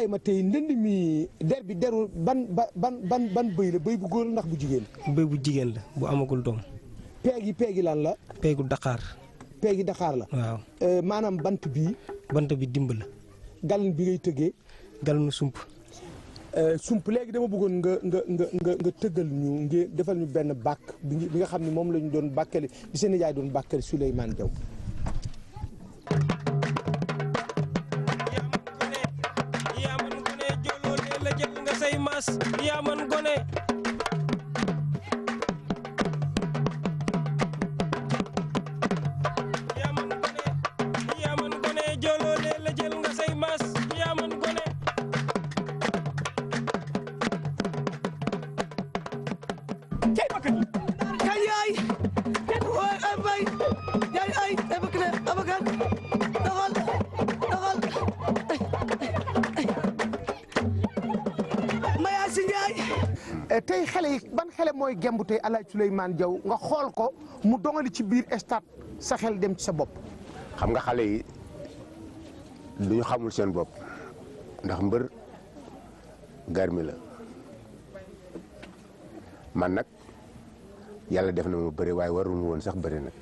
xayma tey ndënd mi der bi deru ban bëy la bëy bu góor ndax bu jigéen. bëy bu jigéen la bu amagul doom. peegi lan la. peegu Dakar. peegi Dakar la. waaw. maanaam bant bi dimb la. galin bi ngay tëggee. galinu sump. sump léegi dama bëggoon nga tëggal ñu ngi defal ñu benn bàkk bi nga xam ne moom la ñu doon bàkkali bi seen nijaay doon bàkkali Souleymane Diaw. yaa man gone joloolee la jël nga say maas yaa man gone. yaa man gone joloolee la jël nga say maas yaa man gone. kay bakkan kay yaay waay ay bay yaay ay bakkan abakan doxal Maya Si Njaay tey xale yi ban xale mooy gembu tey El Hadj Souleymane Diaw nga xool ko mu dongali ci biir stade sa xel dem ci sa bopp. xam nga xale yi du ñu xamul seen bopp ndax mbër garmi la man nag yàlla def na ma bëri waaye warul woon sax bëri nag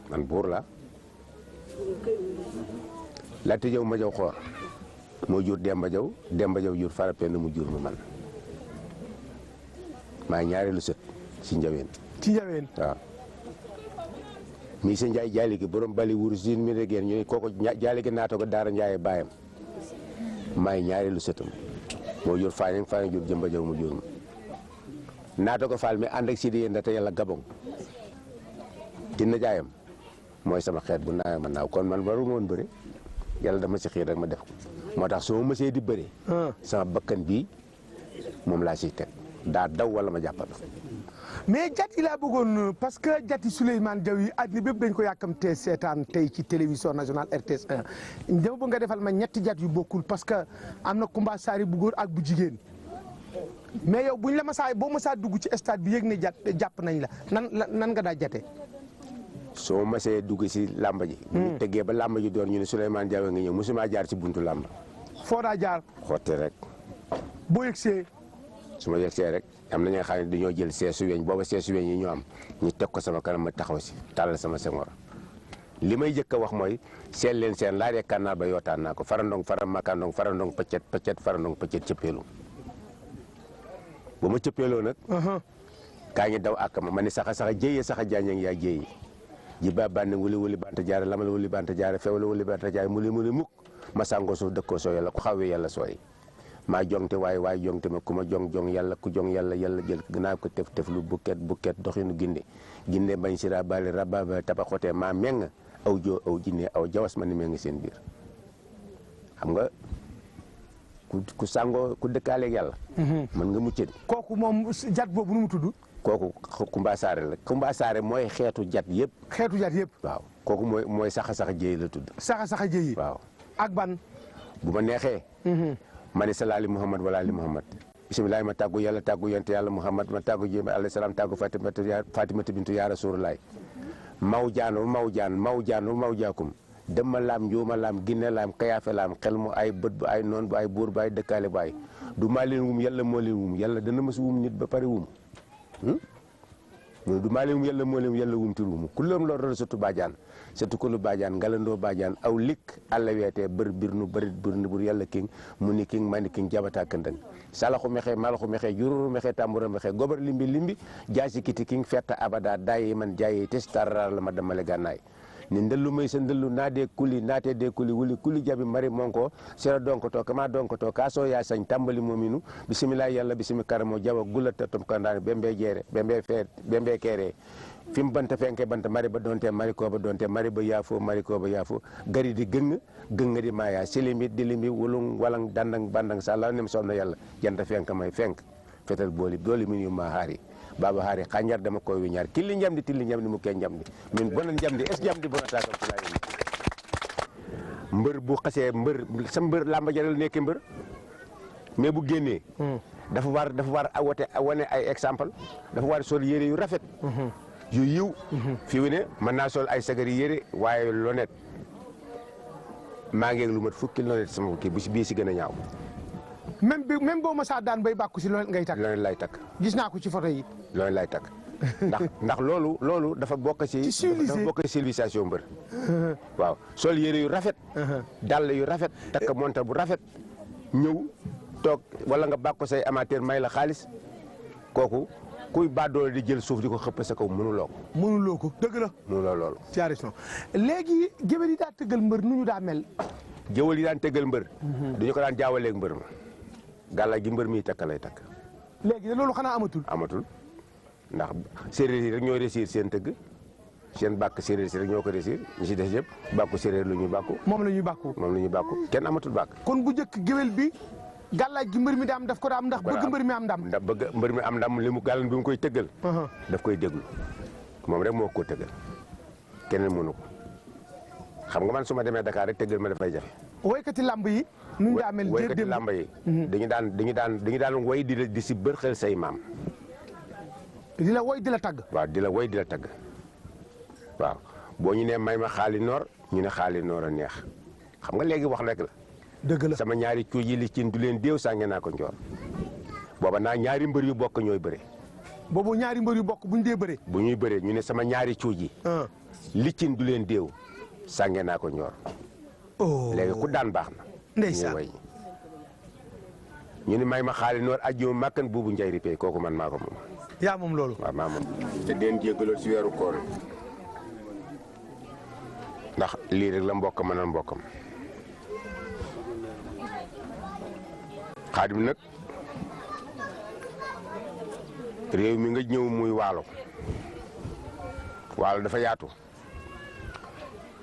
man buur la Laati Jaw ma jaw xoor moo jur Demba Jaw jur Farapend mu jur ma man maa ñaareelu sët ci njaween waaw mi sa njaay jaaligi borom bali wurus sin mi degeen ñu koko jaaligi naato ko daara njaaye baayam maay ñaareelu sëtam moo jur Fane jur Jëmba Jaw mu jur ma naato ko faal mi ànd ak si di yéen te yàlla gabon dina jaayam mooy sama xeet bu naawee ma naaw kon man waru ma woon bëre yàlla dama si xiir rek ma def ko moo tax su ma mësee di bëre sama bakkan bii moom laa siy teg daa daw wala ma jàppal mais jat yi laa bëggoon parce que jati Souleymane Diaw yi àddina bépp dañ ko yàkkamtee seetaan tey ci télévision nationale RTS 1 dama bëgg nga defal ma ñetti jat yu bokkul parce que am na Kumba Saari bu góor ak bu jigéen mais yow buñ la masaa boo masaa dugg ci stade bi yëg ne jàpp nañ la nan nga daa jate soo masee dugg si làmba ji bu ñu teggee ba làmba ji doon ñu ne Souleymane Diaw nga ñëw mosuma jaar ci buntu làmba foo daa jaar xotte rek boo yëgsee su ma yegsee rek am na ñoo xam ne dañoo jël seesu weñ booba seesu weñ yi ñu am ñu teg ko sama kanam ma taxaw si tàllal sama sengoor li may jëkk a wax mooy seen leen seen laa dee kànnaar ba yootaan naa ko farandong faram makandong farandong pëccet farandong pëccet cëppeelu ba ma cëppeeloo nag kaa ngi daw àkk ma ni saxa jéye saxa jaañang yaa jéyi ji ba bànne wuli banta jaare lamal wuli banta jaare fewla wuli banta jaare muli mukk ma sàngoo suuf dëkkoo soo yàlla ku xawee yàlla sooy maa jongte waaye jongte ma ku ma jong yàlla ku jong yàlla jël gannaaw ko tef lu bukket doxinu ginde bañ si rabali rababa tabaxote maa meng aw joo aw jinne aw jawas ma ni meng seen biir xam nga ku sàngoo ku dëkkaaleeg yàlla mën nga mucc di kooku moom jat boobu nu mu tudd kooku Kumba Saare la Kumba Saare mooy xeetu jat yëpp waaw kooku mooy saxa jéy la tudd saxa jéy waaw ak ban bu ma neexee ma ne salaali Muhammad wala ali Muhammad bisimilah ma tàggu yàlla tàggu yonte yàlla Muhammad ma tàggu jéem alayhi salaam tàggu Fatimata bintu yaa Rasulullaay maw jaakum dëmma laam njuuma laam ginne laam kayaafe laam xel mu ay bët bu ay noon bu ay buur bu ay dëkkaale bu ay du maa leen wum yàlla moo leen wum yàlla dana mës wum nit ba pare wum du maa leen wum yàlla moo leen yàlla wum tir wum kulloom loo rol surtout badiane surtout kolu badiane ngalandoo badiane aw lik alla weete bër birnu bërit birnu bur yàlla king mu ni king mani king jabata këndëng salaxu mexe malaxu mexe jururu mexe tambura mexe gobar limbi jaasi kiti king fetta abada dayi man jaayi tes tarara la ma damale gànnaay ni ndellu may sa ndellu naade kuli wuli kuli jabi mari monko sera donkoto kama donkoto ka so ya sañ tambali mominu bisimillahi yalla bisimi karamo jawa gulata tom kandani bembe jeere bembe kere fim banta fenke banta mari ba donte mari ko ba donte mari ba yaafo gari di gëng di maya silimi dilimi wulung walang dandang bandang sala nem sonna yalla janta fenka may fenk fetal dooli min yu ma haari baba haari xanjar dama koy wiñaar killi njamdi tilli njamdi mu ke njamdi min bonan njamdi es njamdi bonata ko fulay mbër bu xasee sa mbër lamba jaral nekk mbër mais bu génnee dafa war wane ay exemple dafa war sol yére yu rafet yu yiw fi wu ne mën naa sol ay sagari yére waaye lonet maa ngi lu mat fukki lonet sama kii bu si bii si gën a ñaaw même boo ma saa daan bay bàkku si loolu ngay takk. loolu lay takk. gis naa ko ci photo yi. loolu lay takk ndax loolu dafa bokk ci civilisation mbër. waaw sol yére yu rafet. dàll yu rafet takk montar bu rafet ñëw toog wala nga bàkku say amateur may la xaalis kooku kuy bàddoole di jël suuf di ko xëpp sa kaw mënuloo ko. mënuloo ko dëgg la. mënuloo loolu. ci raison léegi géwél yi daa tëggal mbër nu ñu daa mel. géwél yi daan tëggal mbër. dañu ko daan jaawaleeg mbër ma. gàllaaj gi mbër mi takk lay takk. léegi loolu xanaa amatul. ndax séeréer yi rek ñoo réussir seen tëgg seen bàkk séeréer si rek ñoo ko réussir ñu si des yëpp bàkku séeréer lu ñuy bàkku. moom la ñuy bàkku. kenn amatul bàkk. kon bu njëkk géwél bi gàllaaj gi mbër mi daam daf ko daam ndax bëgg mbër mi am ndam. ndax bëgg mbër mi am ndam li mu gàllan bi mu koy tëggal. daf koy déglu moom rek moo ko tëggal keneen mënu ko xam nga man su ma demee Dakar rek tëggal ma dafay jafe. woykati lamb yi. nu ñu daa mel woykati lamb yi. dañu daan woy di si bërxel say maam. di la woy di la tagg. waaw di la woy di la tagg waaw boo ñu nee may ma xaali noor ñu ne xaali noor a neex xam nga léegi wax rek la. dëgg la sama ñaari cuuj yi li cin du leen déew sànge naa ko njoor booba naa ñaari mbër yu bokk ñooy bëre. boobu ñaari mbër yu bokk bu ñu dee bëre. bu ñuy bëree ñu ne sama ñaari cuuj yi. li cin du leen déew sànge naa ko njoor. léegi ku daan baax na. ndeysaan ñu ne may ma xaali noor ajjuma màkkan buubu njay ripee kooku man maa ko moom. yaa moom loolu. waaw maa moom. te deen jéggaloon si weeru koor ndax lii rek la mbokk mënal mbokkam. Xaadim nag réew mi nga ñëw muy waalo dafa yaatu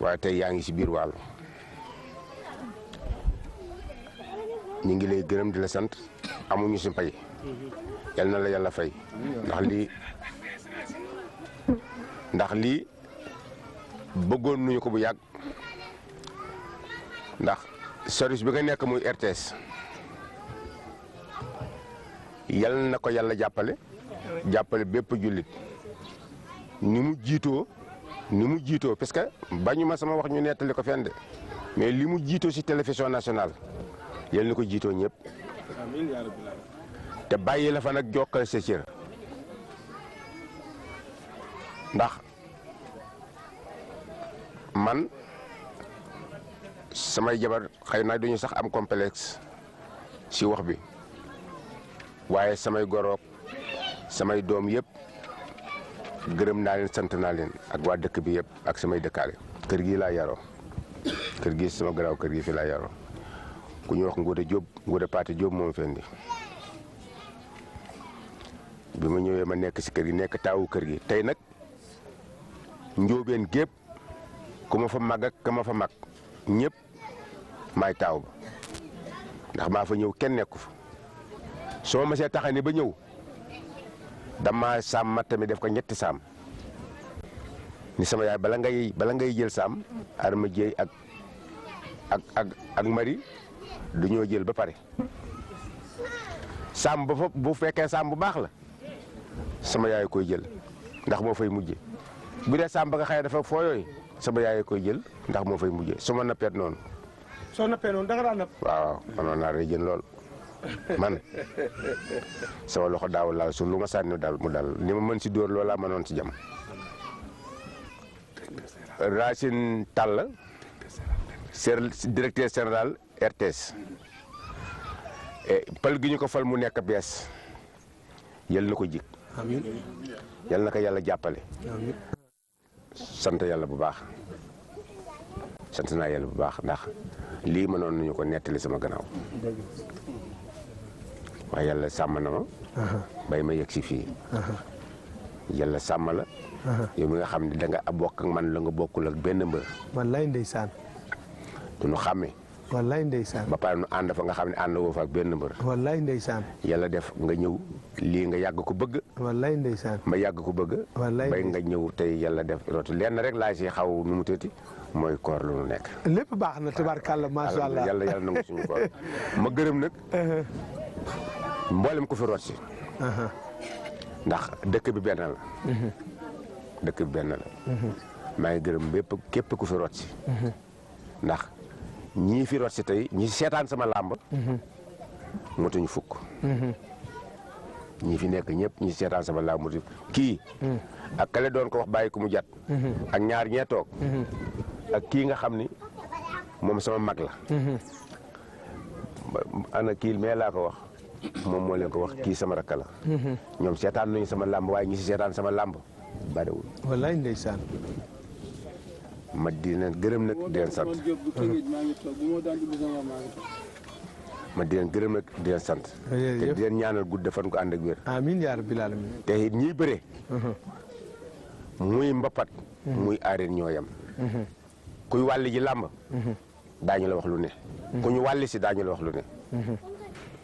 waaye tey yaa ngi si biir waalo ñu ngi lay gërëm di la sant amuñu si pay yal na la yàlla fay ndax lii bëggoon nuñu ko bu yàgg ndax service bi nga nekk muy RTS yal na ko yàlla jàppale bépp jullit ni mu jiitoo parce que bañu ma sama wax ñu nettali ko fenn de mais li mu jiitoo ci télévision nationale yal na ko jiitoo ñëpp te bàyyi la fa nag jokkal sa cër ndax man samay jabar xëy na duñu sax am complexe ci wax bi waaye samay goroog samay doom yëpp gërëm naa leen sant naa leen ak waa dëkk bi yëpp ak samay dëkkaale kër gi laa yaroo kër gi sama garaaw kër gi fi laa yaroo ku ñu wax Nguuda Paate Jóob moom fendi bi ma ñëwee ma nekk ci kër gi nekk taawu kër gi tey nag njóobeen gépp ku ma fa mag ak ka ma fa mag ñëpp maay taaw ba ndax maa fa ñëw kenn nekku fa soo ma see taxani ba ñëw dama saam ma tamit def ko ñetti saam ni sama yaay bala ngay jël saam Adama Jéey ak Mari dañoo jël ba pare saam ba fa bu fekkee saam bu baax la sama yaay koy jël ndax moo fay mujje bu dee saam ba nga xëy dafa fooyooy sama yaay koy jël ndax moo fay mujje su ma nappeet noonu. soo nappee noonu da nga daan napp. waaw manoon naa rey jën lool man sama loxo daaw laal su lu ma sànni daal mu dal ni ma mën si dóor loolaa mënoon si jam. Racine Tall directeur général RTS pal gi ñu ko fal mu nekk bees yal na ko jik amiin yal na ko yàlla jàppale. amiin sant yàlla bu baax sant naa yàlla bu baax ndax lii mënoon nañu ko nettali sama gannaaw waaye yàlla sàmm na ma bay ma yegg si fii yàlla sàmm la yow mi nga xam ne da nga bokk ak man la nga bokkul ak benn mbër. wallaay ndeysaan. du nu xàmme. wallaay ndeysaan. ba pare nu ànd fa nga xam ne ànd woo fa ak benn mbër. wallaay ndeysaan. yàlla def nga ñëw lii nga yàgg ko bëgg. wallaay ndeysaan. ma yàgg ko bëgg. wallaay bay nga ñëw tey yàlla def rooti lenn rek laa si xaw nu mu tëti mooy koor lu nu nekk. lépp baax na tabarkàlla macha allah yàlla nangu suñu koor ma gërëm nag. mboolem ku fi root si. ndax dëkk bi benn la. dëkk bi benn la. maa ngi gërëm bépp képp ku fi root si. ndax ñii fi root si tey ñi seetaan sama làmb motuñu fukk. ñi fi nekk ñëpp ñi seetaan sama laa motu kii. ak kale doon ko wax bàyyi ko mu jat. ak ñaar ñee toog. ak kii nga xam ni moom sama mag la. ana kii mais laa ko wax moom moo leen ko wax kii sama rakk la. ñoom seetaan nañu sama làmb waaye ñi si seetaan sama làmb bariwul. wallaay ndeysaan. ma di leen gërëm nag di leen sant. ma di leen gërëm nag di leen sant. te di leen ñaanal gudd fan ko ànd ak wér. amiin yaa rabbil aalamiin. te it ñiy bëre. muy mbapat. muy aareen ñoo yem. kuy wàlli ji làmb. daañu la wax lu ne. ku ñu wàlli si daañu la wax lu ne.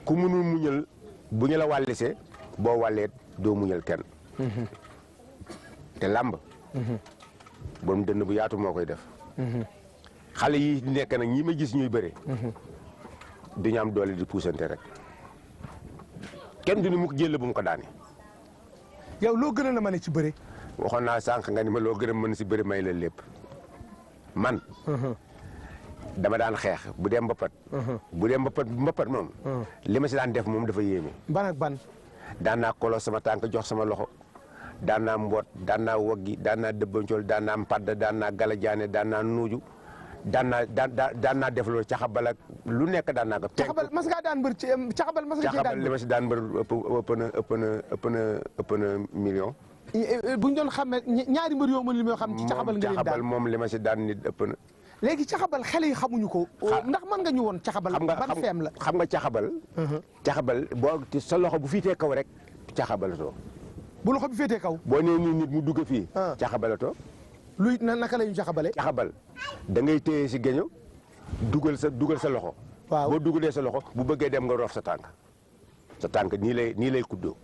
ku mënul muñal bu ñu la wàllisee boo wàllee doo muñal kenn. te làmb. borom dënn bu yaatu moo koy def. xale yi nekk nag ñi ma gis ñuy bëre. duñu am doole di puusante rek. kenn du ni mu ko jël bu mu ko daane. yow loo gën a la mën a ci bëre. waxoon naa sànq nga ni ma loo gën a mën si bëre may la lépp. man. dama daan xeex bu dee mbapat. bu dee mbapat moom. li ma si daan def moom dafa yéeme. ban ak ban. daan naa kolo sama tànk jox sama loxo. daan naa mboot daan naa woggi daan naa dëbbancool daan naa mpadd daan naa galajaane daan naa nuuju daan naa def loolu caxabal ak lu nekk daan naa ko. caxabal mas ngaa daan mbër ci caxabal mas nga cee daan li ma si daan mbër ëpp na million. bu ñu doon xamee ñaari mbër yoo mën li may xam ci caxabal nga leen daan caxabal moom li ma si daan nit ëpp na. léegi caxabal xale yi xamuñu ko. ndax mën nga ñu woon caxabal. ban feem la xam nga caxabal. caxabal boo sa loxo bu fiitee kaw rek caxabalatoo. bu loxo bi féetee kaw. boo nee nii nit mu dugg fii. caxabalatoo. luy naka la ñu caxabale. caxabal da ngay téye si géño dugal sa loxo. waaw boo dugalee sa loxo bu bëggee dem nga roof sa tànk. sa tànk nii lay kuddoo.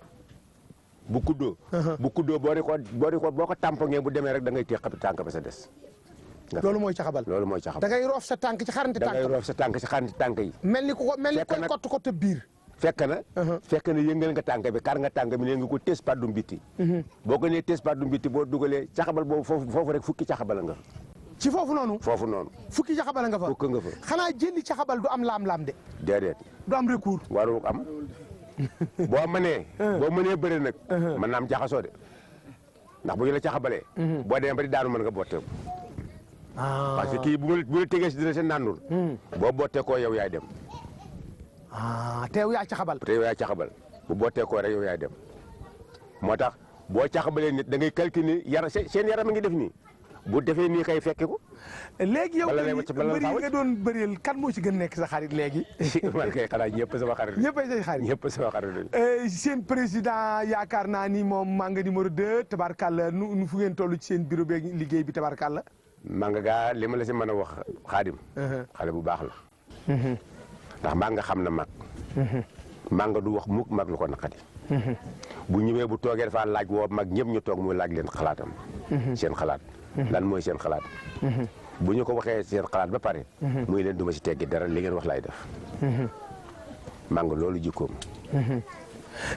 bu kuddoo boo ko tampoŋee bu demee rek da ngay téye tànk ba sa des. loolu mooy caxabal. loolu mooy caxabal da ngay roof sa tànk ci xarante tànk. da ngay roof sa tànk ci xarante tànk yi. mel ni koy kott biir. fekk na yëngal nga tànk bi kar nga tànk bi ne nga ko tes paddum bitti. boo ko nee tes paddum bitti boo dugalee caxabal boobu foofu rek fukki caxabal nga fa. ci foofu noonu. fukki caxabal nga fa. fukk nga fa. xanaa jëli caxabal du am laam-laam de. déedéet. du am recours. waru am boo mënee bëri nag. mën naa am jaxasoo de ndax bu ñu la caxabalee. boo demee ba di daanu mën nga botte. parce que kii bu la tegee si dina seen nandul. boo bottee koo yow yaay dem. teew yaa caxabal. bu bootee koo rek yow yaay dem moo tax boo caxabalee nit da ngay calculer seen yaram a ngi def nii bu defee nii kay fekke ko. léegi yow mbër yi nga doon bëreel kan moo ci gën nekk sa xarit léegi. man kay xanaa ñëpp sama xarit. ñëppay say xarit. ñëpp sama xarit. seen président yaakaar naa ni moom Manga numéro 2 tabarkàlla nu fu ngeen toll ci seen bureau beeg liggéey bi tabarkàlla. Manga gaa li ma la si mën a wax xaadim. xale bu baax la. ndax Manga xam na mag. Manga du wax mukk mag lu ko naqati. bu ñëwee bu toogee dafa laaj woo mag ñëpp ñu toog muy laaj leen xalaatam. seen xalaat. lan mooy seen xalaat. bu ñu ko waxee seen xalaat ba pare. muy leen duma si teggi dara li ngeen wax laay def. Manga loolu jikkoom.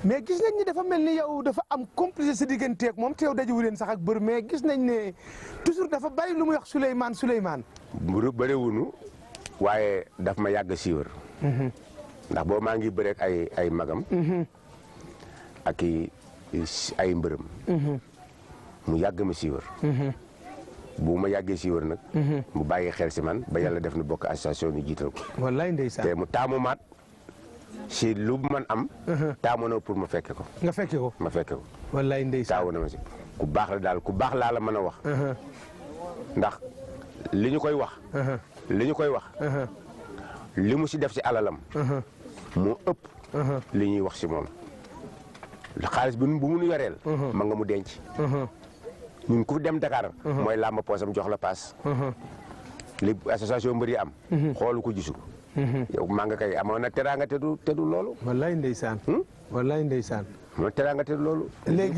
mais gis nañ ni dafa mel ni yow dafa am complice sa digganteeg moom te yow dajewu leen sax ak bër mais gis nañ ne toujours dafa bari lu muy wax Souleymane. mburu bëriwunu waaye daf ma yàgg siiwar. ndax boobu maa ngi bëreeg ay magam. ak ay mbërëm. mu yàgg ma siiwar. bu ma yàggee siiwar nag. mu bàyyi xel si man ba yàlla def na bokk association ñu jiital ko. wallaay ndeysaan te mu taamu maat si lu man am. taamu na pour ma fekke ko. nga fekke ko ma fekke ko. wallaay ndeysaan taamu na ma si ku baax la daal ku baax laa la mën a wax. ndax li ñu koy wax. li mu si def si alalam. moo ëpp. li ñuy wax si moom. xaalis bu mu nu yoreel. ma nga mu denc. ñun ku dem Dakar. mooy làmb poosam jox la paas. li association mbër yi am. xoolu ko gisu. yow maa nga kay amoon na teraanga te du loolu. wallaay ndeysaan. amoon na teraanga te du loolu. léegi